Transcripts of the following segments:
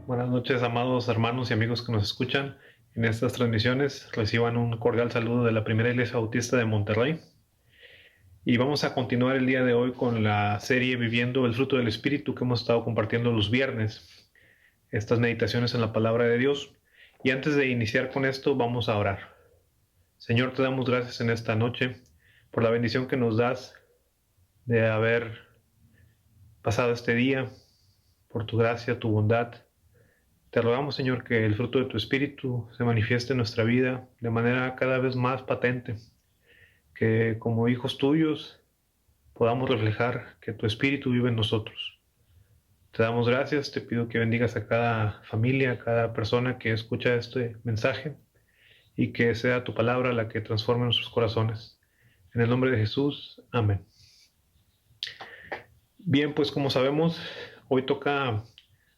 Buenas noches, amados hermanos y amigos que nos escuchan en estas transmisiones. Reciban un cordial saludo de la Primera Iglesia Bautista de Monterrey. Y vamos a continuar el día de hoy con la serie Viviendo el Fruto del Espíritu que hemos estado compartiendo los viernes. Estas meditaciones en la palabra de Dios. Y antes de iniciar con esto, vamos a orar. Señor, te damos gracias en esta noche por la bendición que nos das de haber pasado este día, por tu gracia, tu bondad. Te rogamos, Señor, que el fruto de tu Espíritu se manifieste en nuestra vida de manera cada vez más patente, que como hijos tuyos podamos reflejar que tu Espíritu vive en nosotros. Te damos gracias, te pido que bendigas a cada familia, a cada persona que escucha este mensaje y que sea tu palabra la que transforme nuestros corazones. En el nombre de Jesús, amén. Bien, pues como sabemos, hoy toca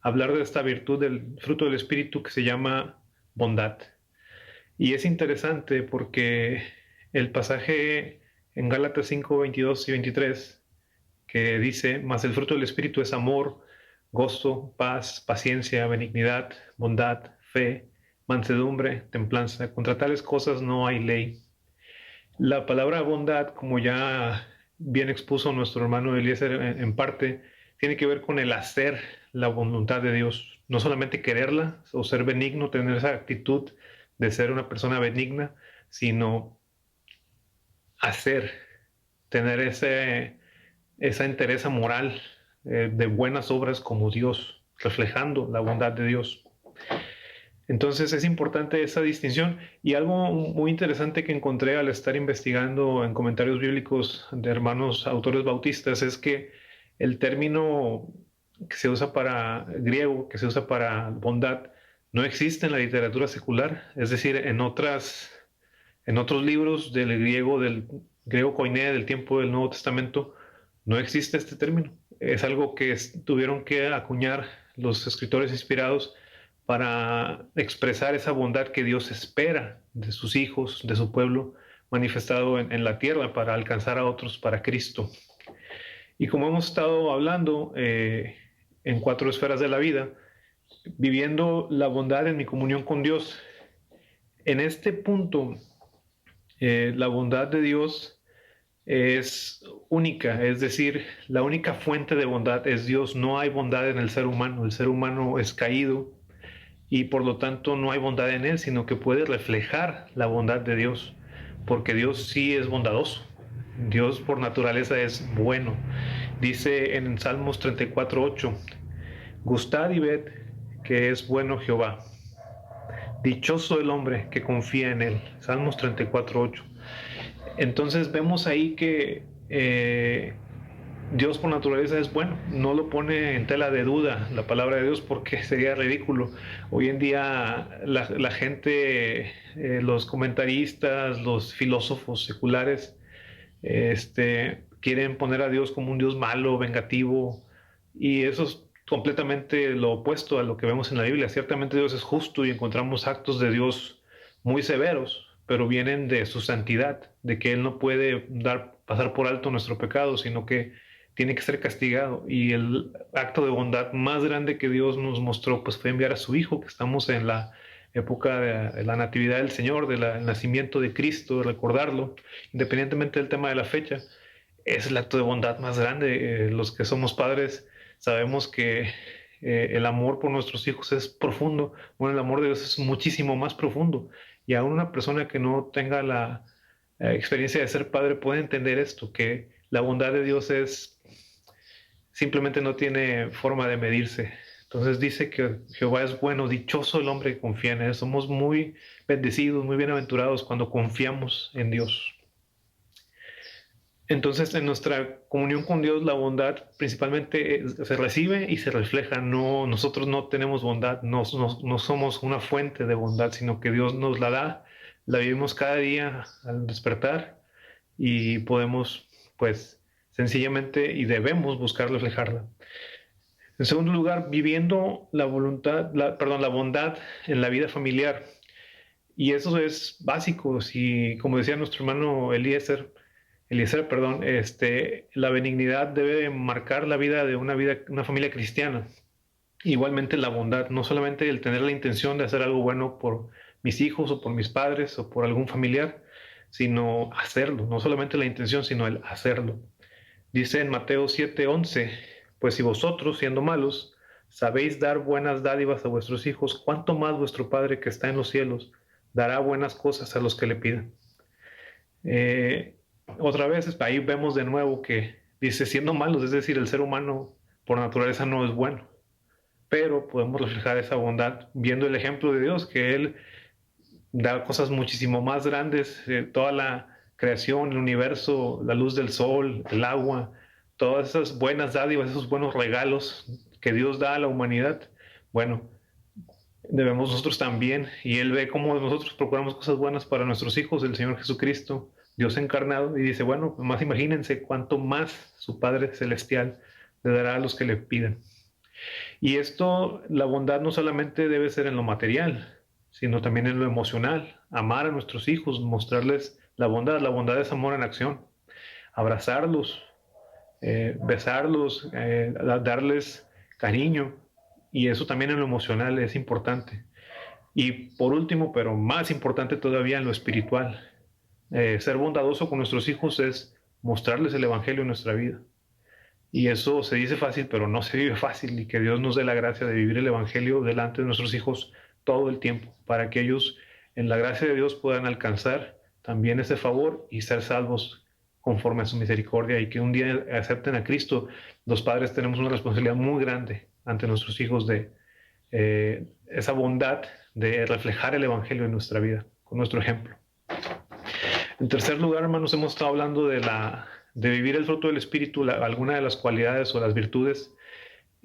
hablar de esta virtud del fruto del Espíritu que se llama bondad. Y es interesante porque el pasaje en Gálatas 5, 22 y 23, que dice, mas el fruto del Espíritu es amor, gozo, paz, paciencia, benignidad, bondad, fe, mansedumbre, templanza. Contra tales cosas no hay ley. La palabra bondad, como ya bien expuso nuestro hermano Eliezer en parte, tiene que ver con el hacer la voluntad de Dios. No solamente quererla o ser benigno, tener esa actitud de ser una persona benigna, sino hacer, tener esa entereza moral de buenas obras como Dios, reflejando la bondad de Dios. Entonces es importante esa distinción y algo muy interesante que encontré al estar investigando en comentarios bíblicos de hermanos autores bautistas es que el término que se usa para griego, que se usa para bondad, no existe en la literatura secular, es decir, en otros libros del griego koiné del tiempo del Nuevo Testamento, no existe este término. Es algo que tuvieron que acuñar los escritores inspirados para expresar esa bondad que Dios espera de sus hijos, de su pueblo, manifestado en la tierra para alcanzar a otros para Cristo. Y como hemos estado hablando en cuatro esferas de la vida, viviendo la bondad en mi comunión con Dios, en este punto, la bondad de Dios es única, es decir, la única fuente de bondad es Dios. No hay bondad en el ser humano es caído y por lo tanto no hay bondad en él, sino que puede reflejar la bondad de Dios, porque Dios sí es bondadoso. Dios por naturaleza es bueno. Dice en Salmos 34:8, gustad y ved que es bueno Jehová. Dichoso el hombre que confía en él. Salmos 34:8. Entonces vemos ahí que Dios por naturaleza es bueno, no lo pone en tela de duda la palabra de Dios porque sería ridículo. Hoy en día la gente, los comentaristas, los filósofos seculares, quieren poner a Dios como un Dios malo, vengativo, y eso es completamente lo opuesto a lo que vemos en la Biblia. Ciertamente Dios es justo y encontramos actos de Dios muy severos, pero vienen de su santidad, de que Él no puede pasar por alto nuestro pecado, sino que tiene que ser castigado. Y el acto de bondad más grande que Dios nos mostró, pues fue enviar a su Hijo, que estamos en la época de la natividad del Señor, del nacimiento de Cristo, de recordarlo, independientemente del tema de la fecha, es el acto de bondad más grande. Los que somos padres sabemos que el amor por nuestros hijos es profundo. Bueno, el amor de Dios es muchísimo más profundo. Y aún una persona que no tenga la experiencia de ser padre puede entender esto, que la bondad de Dios es simplemente no tiene forma de medirse. Entonces dice que Jehová es bueno, dichoso el hombre que confía en él. Somos muy bendecidos, muy bienaventurados cuando confiamos en Dios. Entonces, en nuestra comunión con Dios, la bondad principalmente se recibe y se refleja. No, nosotros no tenemos bondad, no somos una fuente de bondad, sino que Dios nos la da, la vivimos cada día al despertar y podemos, pues, sencillamente y debemos buscar reflejarla. En segundo lugar, viviendo la bondad en la vida familiar. Y eso es básico. Si, como decía nuestro hermano Eliezer, la benignidad debe marcar la vida de una familia cristiana. Igualmente la bondad, no solamente el tener la intención de hacer algo bueno por mis hijos o por mis padres o por algún familiar, sino hacerlo, no solamente la intención, sino el hacerlo. Dice en Mateo 7:11, pues si vosotros, siendo malos, sabéis dar buenas dádivas a vuestros hijos, ¿cuánto más vuestro Padre que está en los cielos dará buenas cosas a los que le pidan? Eh, Otra vez, ahí vemos de nuevo que dice siendo malos, es decir, el ser humano por naturaleza no es bueno, pero podemos reflejar esa bondad viendo el ejemplo de Dios, que Él da cosas muchísimo más grandes, toda la creación, el universo, la luz del sol, el agua, todas esas buenas dádivas, esos buenos regalos que Dios da a la humanidad. Bueno, debemos nosotros también, y Él ve cómo nosotros procuramos cosas buenas para nuestros hijos, el Señor Jesucristo, Dios encarnado, y dice, bueno, más imagínense cuánto más su Padre Celestial le dará a los que le pidan. Y esto, la bondad no solamente debe ser en lo material, sino también en lo emocional. Amar a nuestros hijos, mostrarles la bondad. La bondad es amor en acción. Abrazarlos, besarlos, darles cariño. Y eso también en lo emocional es importante. Y por último, pero más importante todavía en lo espiritual, ser bondadoso con nuestros hijos es mostrarles el Evangelio en nuestra vida. Y eso se dice fácil, pero no se vive fácil, y que Dios nos dé la gracia de vivir el Evangelio delante de nuestros hijos todo el tiempo, para que ellos en la gracia de Dios puedan alcanzar también ese favor y ser salvos conforme a su misericordia, y que un día acepten a Cristo. Los padres tenemos una responsabilidad muy grande ante nuestros hijos de esa bondad de reflejar el Evangelio en nuestra vida, con nuestro ejemplo. En tercer lugar, hermanos, hemos estado hablando de vivir el fruto del Espíritu, alguna de las cualidades o las virtudes,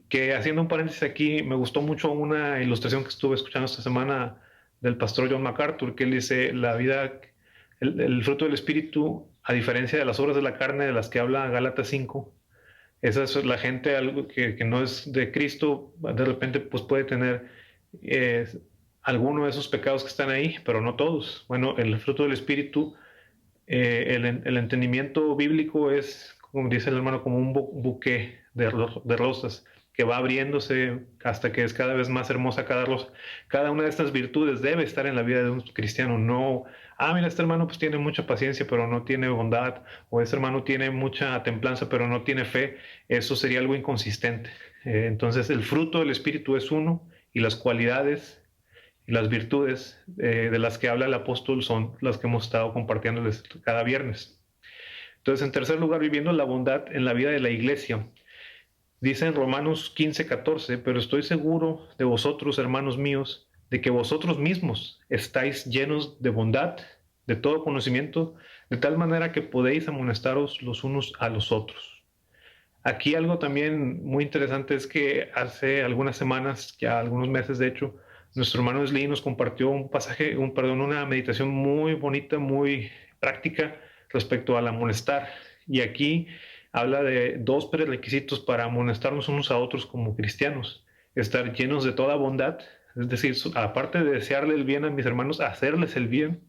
que haciendo un paréntesis aquí, me gustó mucho una ilustración que estuve escuchando esta semana del pastor John MacArthur, que él dice, la vida, el fruto del Espíritu, a diferencia de las obras de la carne de las que habla Gálatas 5, esa es la gente algo que no es de Cristo, de repente pues puede tener eh, alguno de esos pecados que están ahí, pero no todos. Bueno, el fruto del Espíritu, el entendimiento bíblico es, como dice el hermano, como un buque de rosas que va abriéndose hasta que es cada vez más hermosa cada rosa. Cada una de estas virtudes debe estar en la vida de un cristiano. No, mira, este hermano pues tiene mucha paciencia, pero no tiene bondad, o este hermano tiene mucha templanza, pero no tiene fe. Eso sería algo inconsistente. Entonces, el fruto del Espíritu es uno, y las cualidades y las virtudes de las que habla el apóstol son las que hemos estado compartiéndoles cada viernes. Entonces, en tercer lugar, viviendo la bondad en la vida de la iglesia. Dice en Romanos 15:14, pero estoy seguro de vosotros, hermanos míos, de que vosotros mismos estáis llenos de bondad, de todo conocimiento, de tal manera que podéis amonestaros los unos a los otros. Aquí algo también muy interesante es que hace algunas semanas, ya algunos meses de hecho, nuestro hermano Sli nos compartió un pasaje, una meditación muy bonita, muy práctica respecto al amonestar. Y aquí habla de dos prerequisitos para amonestarnos unos a otros como cristianos: estar llenos de toda bondad, es decir, aparte de desearle el bien a mis hermanos, hacerles el bien,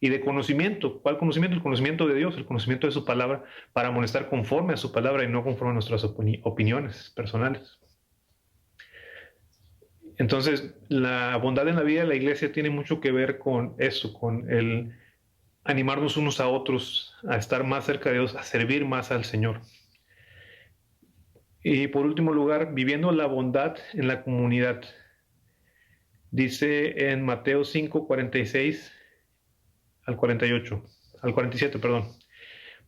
y de conocimiento. ¿Cuál conocimiento? El conocimiento de Dios, el conocimiento de su palabra, para amonestar conforme a su palabra y no conforme a nuestras opiniones personales. Entonces, la bondad en la vida de la iglesia tiene mucho que ver con eso, con el animarnos unos a otros, a estar más cerca de Dios, a servir más al Señor. Y por último lugar, viviendo la bondad en la comunidad. Dice en Mateo 5:46 al 48, al 47, perdón.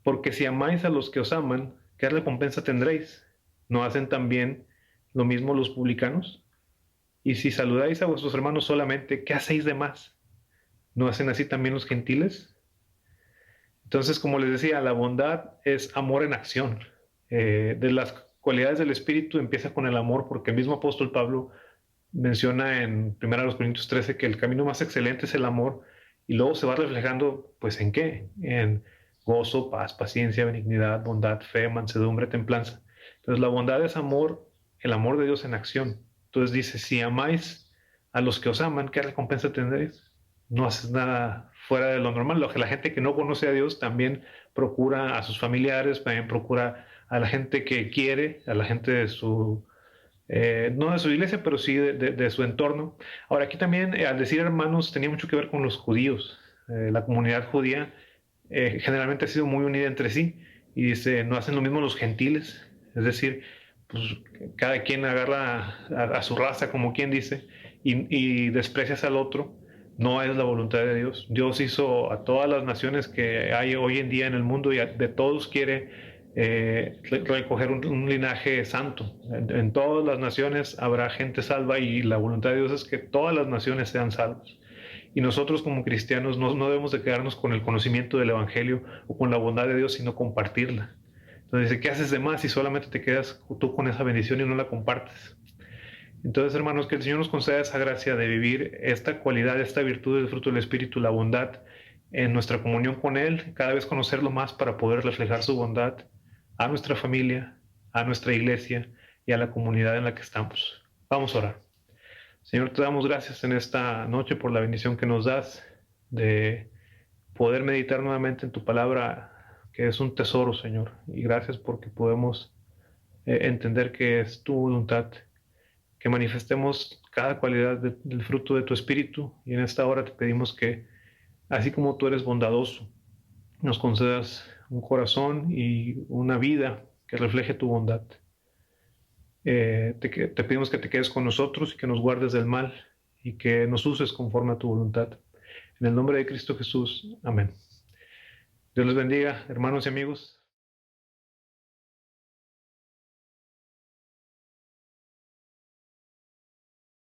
Porque si amáis a los que os aman, ¿qué recompensa tendréis? ¿No hacen también lo mismo los publicanos? Y si saludáis a vuestros hermanos solamente, ¿qué hacéis de más? ¿No hacen así también los gentiles? Entonces, como les decía, la bondad es amor en acción. De las cualidades del Espíritu empieza con el amor, porque el mismo apóstol Pablo menciona en 1 Corintios 13 que el camino más excelente es el amor, y luego se va reflejando, pues, ¿en qué? En gozo, paz, paciencia, benignidad, bondad, fe, mansedumbre, templanza. Entonces, la bondad es amor, el amor de Dios en acción. Entonces dice, si amáis a los que os aman, ¿qué recompensa tendréis? No haces nada fuera de lo normal. Lo que la gente que no conoce a Dios también procura a sus familiares, también procura a la gente que quiere, a la gente de su no de su iglesia, pero sí de su entorno. Ahora, aquí también, al decir hermanos, tenía mucho que ver con los judíos. La comunidad judía generalmente ha sido muy unida entre sí y dice, no hacen lo mismo los gentiles, es decir, pues cada quien agarra a su raza, como quien dice, y desprecias al otro. No es la voluntad de Dios. Dios hizo a todas las naciones que hay hoy en día en el mundo y de todos quiere recoger un linaje santo. En todas las naciones habrá gente salva y la voluntad de Dios es que todas las naciones sean salvas. Y nosotros como cristianos no debemos de quedarnos con el conocimiento del Evangelio o con la bondad de Dios, sino compartirla. Entonces dice, ¿qué haces de más si solamente te quedas tú con esa bendición y no la compartes? Entonces, hermanos, que el Señor nos conceda esa gracia de vivir esta cualidad, esta virtud del fruto del Espíritu, la bondad, en nuestra comunión con Él, cada vez conocerlo más para poder reflejar su bondad a nuestra familia, a nuestra iglesia y a la comunidad en la que estamos. Vamos a orar. Señor, te damos gracias en esta noche por la bendición que nos das de poder meditar nuevamente en tu palabra, que es un tesoro, Señor. Y gracias porque podemos entender que es tu voluntad, que manifestemos cada cualidad del fruto de tu espíritu. Y en esta hora te pedimos que, así como tú eres bondadoso, nos concedas un corazón y una vida que refleje tu bondad. Te pedimos que te quedes con nosotros y que nos guardes del mal y que nos uses conforme a tu voluntad. En el nombre de Cristo Jesús. Amén. Dios les bendiga, hermanos y amigos.